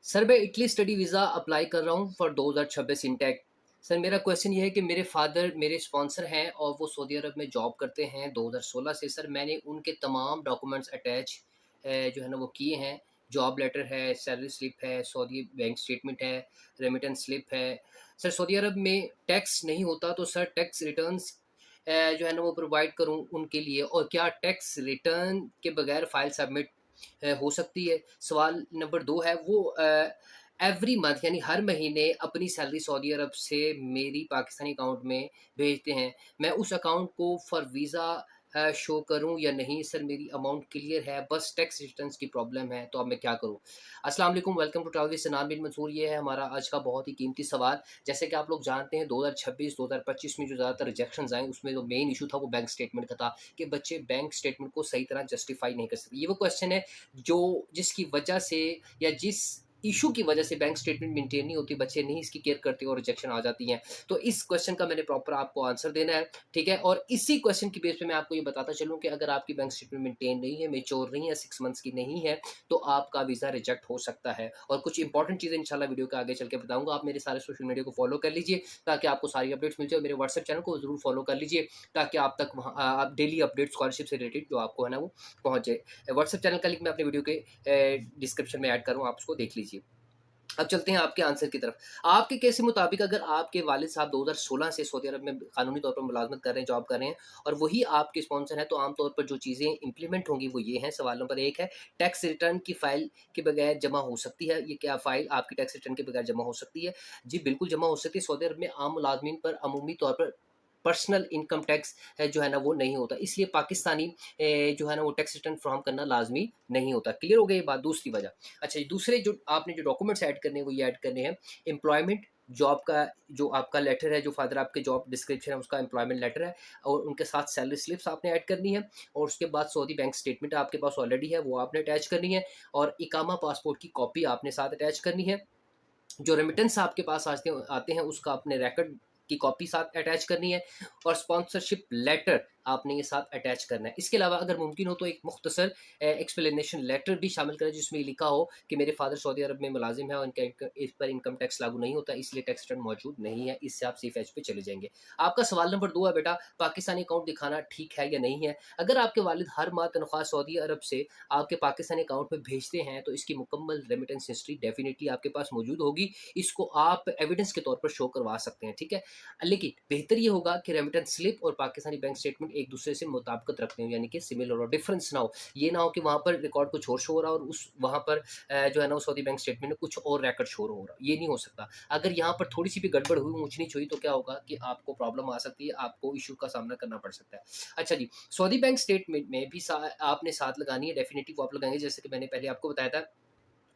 Sir मैं Italy study visa apply कर रहा हूँ फॉर 2026 इनटेक। सर मेरा क्वेश्चन ये है कि मेरे फादर मेरे स्पॉन्सर हैं और वो सऊदी अरब में जॉब करते हैं 2016 से। सर मैंने उनके तमाम डॉक्यूमेंट्स अटैच जो है ना वो किए हैं। जॉब लेटर है, सैलरी स्लिप है, सऊदी बैंक स्टेटमेंट है, रेमिटेंस स्लिप है। सर सऊदी अरब में टैक्स नहीं होता तो सर टैक्स रिटर्न्स जो है ना वो प्रोवाइड करूँ उनके लिए, और क्या टैक्स रिटर्न के बगैर फाइल सबमिट हो सकती है? सवाल नंबर 2 है वो एवरी मंथ यानी हर महीने अपनी सैलरी सऊदी अरब से मेरी पाकिस्तानी अकाउंट में भेजते हैं। मैं उस अकाउंट को फॉर वीज़ा शो करूँ या नहीं? सर मेरी अमाउंट क्लियर है, बस टैक्स रिटर्न्स की प्रॉब्लम है, तो अब मैं क्या करूँ? अस्सलाम वालेकुम, वेलकम टू ट्रैवल विद सनान बिन मंसूर। ये है हमारा आज का बहुत ही कीमती सवाल। जैसे कि आप लोग जानते हैं 2026, 2025 में जो ज़्यादातर रिजेक्शंस आए उसमें जो मेन इश्यू था वो बैंक स्टेटमेंट का था कि बच्चे बैंक स्टेटमेंट को सही तरह जस्टिफाई नहीं कर सकते। ये वो क्वेश्चन है जो जिसकी वजह से या जिस इशू की वजह से बैंक स्टेटमेंट मेंटेन नहीं होती, बच्चे नहीं इसकी केयर करते और रिजेक्शन आ जाती हैं। तो इस क्वेश्चन का मैंने प्रॉपर आपको आंसर देना है, ठीक है? और इसी क्वेश्चन की बेस पे मैं आपको ये बताता चलूँ कि अगर आपकी बैंक स्टेटमेंट मेंटेन नहीं है, मैच्योर नहीं है, 6 मंथ्स की नहीं है, तो आपका वीज़ा रिजेक्ट हो सकता है। और कुछ इंपॉर्टेंट चीज़ें इंशाल्लाह वीडियो के आगे चल के बताऊँगा। आप मेरे सारे सोशल मीडिया को फॉलो कर लीजिए ताकि आपको सारी अपडेट्स मिल जाए, और मेरे व्हाट्सएप चैनल को ज़रूर फॉलो कर लीजिए ताकि आप तक वहाँ आप डेली अपडेट स्कॉलरशिप से रिलेटेड जो आपको है ना वो पहुँच जाए। व्हाट्सएप चैनल का लिंक मैं अपने वीडियो के डिस्क्रिप्शन में ऐड करूँ, आप उसको देख लीजिए। अब चलते हैं आपके आंसर की तरफ। आपके केस के मुताबिक अगर आपके वालिद साहब 2016 से सऊदी अरब में कानूनी तौर पर मुलाज़मत कर रहे हैं, जॉब कर रहे हैं और वही आपके स्पॉन्सर हैं, तो आम तौर पर जो चीज़ें इम्प्लीमेंट होंगी वो ये हैं। सवाल नंबर 1 है, टैक्स रिटर्न की फ़ाइल के बगैर जमा हो सकती है? ये क्या फ़ाइल आपकी टैक्स रिटर्न के बगैर जमा हो सकती है? जी, बिल्कुल जमा हो सकती है। सऊदी अरब में आम मुलाज़मीन पर अमूमी तौर पर पर्सनल इनकम टैक्स जो है ना वो नहीं होता। इसलिए पाकिस्तानी जो है ना वो टैक्स रिटर्न फ़ॉर्म करना लाज़मी नहीं होता। क्लियर हो गई ये बात? दूसरी वजह। अच्छा जी, दूसरे जो आपने जो डॉक्यूमेंट्स ऐड करने हैं वो ये ऐड करने हैं, एम्प्लॉयमेंट जॉब का जो आपका लेटर है, जो फादर आपके जॉब डिस्क्रिप्शन है उसका एम्प्लॉयमेंट लेटर है, और उनके साथ सैलरी स्लिप्स आपने ऐड करनी है, और उसके बाद सऊदी बैंक स्टेटमेंट आपके पास ऑलरेडी है वो आपने अटैच करनी है, और इकामा पासपोर्ट की कॉपी आपने साथ अटैच करनी है। जो रेमिटेंस आपके पास आते आते हैं उसका अपने रिकॉर्ड की कॉपी साथ अटैच करनी है, और स्पॉन्सरशिप लेटर आपने ये साथ अटैच करना है। इसके अलावा अगर मुमकिन हो तो एक मुख्तसर एक्सप्लेनेशन लेटर भी शामिल करें जिसमें ये लिखा हो कि मेरे फादर सऊदी अरब में मुलाजिम है और इस पर इनकम टैक्स लागू नहीं होता, इसलिए टैक्स रिटर्न मौजूद नहीं है। इससे आप सेफ एज पे चले जाएंगे। आपका सवाल नंबर 2 है बेटा, पाकिस्तानी अकाउंट दिखाना ठीक है या नहीं है? अगर आपके वालिद हर माह तनख्वाह सऊदी अरब से आपके पाकिस्तानी अकाउंट में भेजते हैं तो इसकी मुकम्मल रेमिटेंस हिस्ट्री डेफिनेटली आपके पास मौजूद होगी। इसको आप एविडेंस के तौर पर शो करवा सकते हैं, ठीक है? लेकिन बेहतर ये होगा कि रेमिटेंस स्लिप और पाकिस्तानी बैंक स्टेटमेंट एक दूसरे से मुताबिकत रखते हो, यानी कि सिमिलर और डिफरेंस ना हो। ये ना हो कि वहाँ पर रिकॉर्ड कुछ और शो हो रहा है और उस वहाँ पर जो है ना वो सऊदी बैंक स्टेटमेंट में कुछ और रिकॉर्ड शो हो रहा है। ये नहीं हो सकता। अगर यहाँ पर थोड़ी-सी भी गड़बड़ हुई, ऊँच-नीच हुई तो क्या होगा कि आपको प्रॉब्लम आ सकती है, आपको इश्यू का सामना करना पड़ सकता है। अच्छा जी, सऊदी बैंक स्टेटमेंट में भी सा आपने साथ लगानी है, डेफिनिटली वो आप लगाएँगे, जैसे कि मैंने पहले आपको बताया था।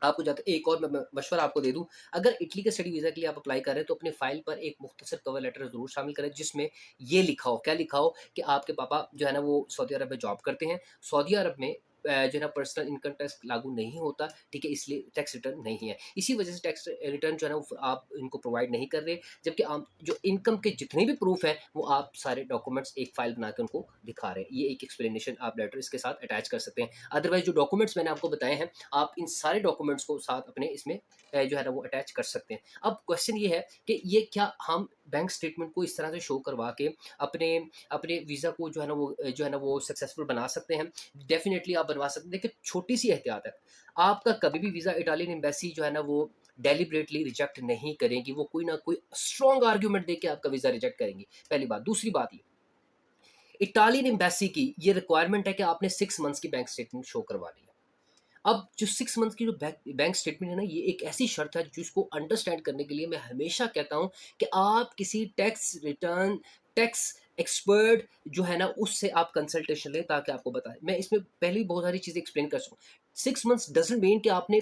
आपको जाते एक और मैं मशवरा आपको दे दूँ, अगर इटली के स्टडी वीज़ा के लिए आप अप्लाई कर रहे हैं, तो अपनी फ़ाइल पर एक मुख्तसर कवर लेटर ज़रूर शामिल करें, जिसमें ये लिखा हो, क्या लिखा हो कि आपके पापा जो है ना, वो सऊदी अरब में जॉब करते हैं। सऊदी अरब में जो है ना, पर्सनल इनकम टैक्स लागू नहीं होता, ठीक है? इसलिए टैक्स रिटर्न नहीं है। इसी वजह से टैक्स रिटर्न जो है ना, वो आप इनको प्रोवाइड नहीं कर रहे, जबकि आप जो इनकम के जितने भी प्रूफ़ हैं, वो आप सारे डॉक्यूमेंट्स एक फ़ाइल बना के उनको दिखा रहे हैं। ये एक एक्सप्लेनेशन आप लेटर इसके साथ अटैच कर सकते हैं। अदरवाइज़ जो डॉक्यूमेंट्स मैंने आपको बताए हैं, आप इन सारे डॉक्यूमेंट्स को साथ अपने इसमें जो है ना वो अटैच कर सकते हैं। अब क्वेश्चन ये है कि ये क्या हम बैंक स्टेटमेंट को इस तरह से शो करवा के अपने अपने वीज़ा को जो है ना वो जो है ना वो सक्सेसफुल बना सकते हैं? डेफ़िनिटली आप बनवा सकते हैं। देखिए, छोटी-सी एहतियात है। आपका कभी भी वीज़ा इटालियन एम्बेसी जो है ना वो डेलिबरेटली रिजेक्ट नहीं करेगी। वो कोई ना कोई स्ट्रॉन्ग आर्गुमेंट देके आपका वीज़ा रिजेक्ट करेंगी, पहली बात। दूसरी बात ये, इटालियन एम्बेसी की ये रिक्वायरमेंट है कि आपने 6 मंथ्स की बैंक स्टेटमेंट शो करवानी है। अब जो 6 मंथ की जो बैंक स्टेटमेंट है ना, ये एक ऐसी शर्त है जिसको अंडरस्टैंड करने के लिए मैं हमेशा कहता हूँ कि आप किसी टैक्स एक्सपर्ट जो है ना उससे आप कंसल्टेशन लें ताकि आपको बताएँ। मैं इसमें पहले ही बहुत सारी चीज़ें एक्सप्लेन कर सकूँ। 6 मंथ्स डज़न्ट मीन कि आपने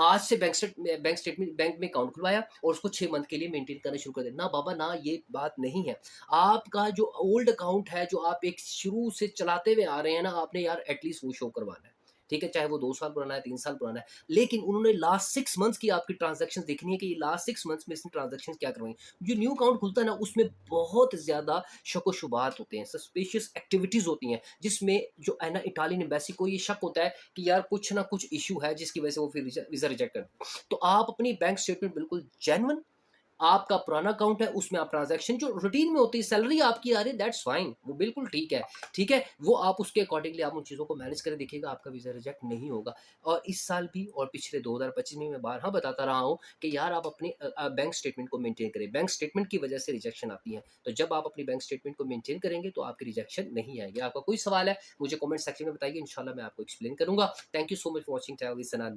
आज से बैंक स्टेटमेंट बैंक में अकाउंट खुलवाया और उसको 6 मंथ के लिए मेंटेन करना शुरू कर दिया। ना बाबा ना, ये बात नहीं है। आपका जो ओल्ड अकाउंट है, जो आप एक शुरू से चलाते हुए आ रहे हैं ना, आपने यार एटलीस्ट वो शो करवाना है। ठीक है? चाहे वो 2 साल पुराना है, 3 साल पुराना है, लेकिन उन्होंने लास्ट 6 मंथ्स की आपकी ट्रांज़ैक्शंस देखनी है कि ये लास्ट 6 मंथ्स में इसने ट्रांज़ैक्शंस क्या करवाई। जो न्यू अकाउंट खुलता है ना, उसमें बहुत ज़्यादा शक-व-शुबात होते हैं, सस्पिशियस एक्टिविटीज़ होती हैं, जिसमें जो है ना इटालियन एम्बेसी को ये शक होता है कि यार कुछ ना कुछ इश्यू है, जिसकी वजह से वो फिर वीज़ा रिजेक्ट कर। तो आप अपनी बैंक स्टेटमेंट बिल्कुल जेन्युइन, आपका पुराना अकाउंट है, उसमें आप ट्रांज़ैक्शन जो रूटीन में होती है, सैलरी आपकी आ रही है, दैट्स फाइन, वो बिल्कुल ठीक है, ठीक है? वो आप उसके अकॉर्डिंगली आप उन चीज़ों को मैनेज करें, देखिएगा आपका वीज़ा रिजेक्ट नहीं होगा। और इस साल भी और पिछले 2025 में मैं बारहा बताता रहा हूँ कि यार आप अपनी बैंक स्टेटमेंट को मेंटेन करें। बैंक स्टेटमेंट की वजह से रिजेक्शन आती है। तो जब आप अपनी बैंक स्टेटमेंट को मेंटेन करेंगे, तो आपकी रिजेक्शन नहीं आएगी। आपका कोई सवाल है, मुझे कमेंट सेक्शन में बताइए, इंशाल्लाह मैं आपको एक्सप्लेन करूँगा। Thank you so much for watching travel with सनान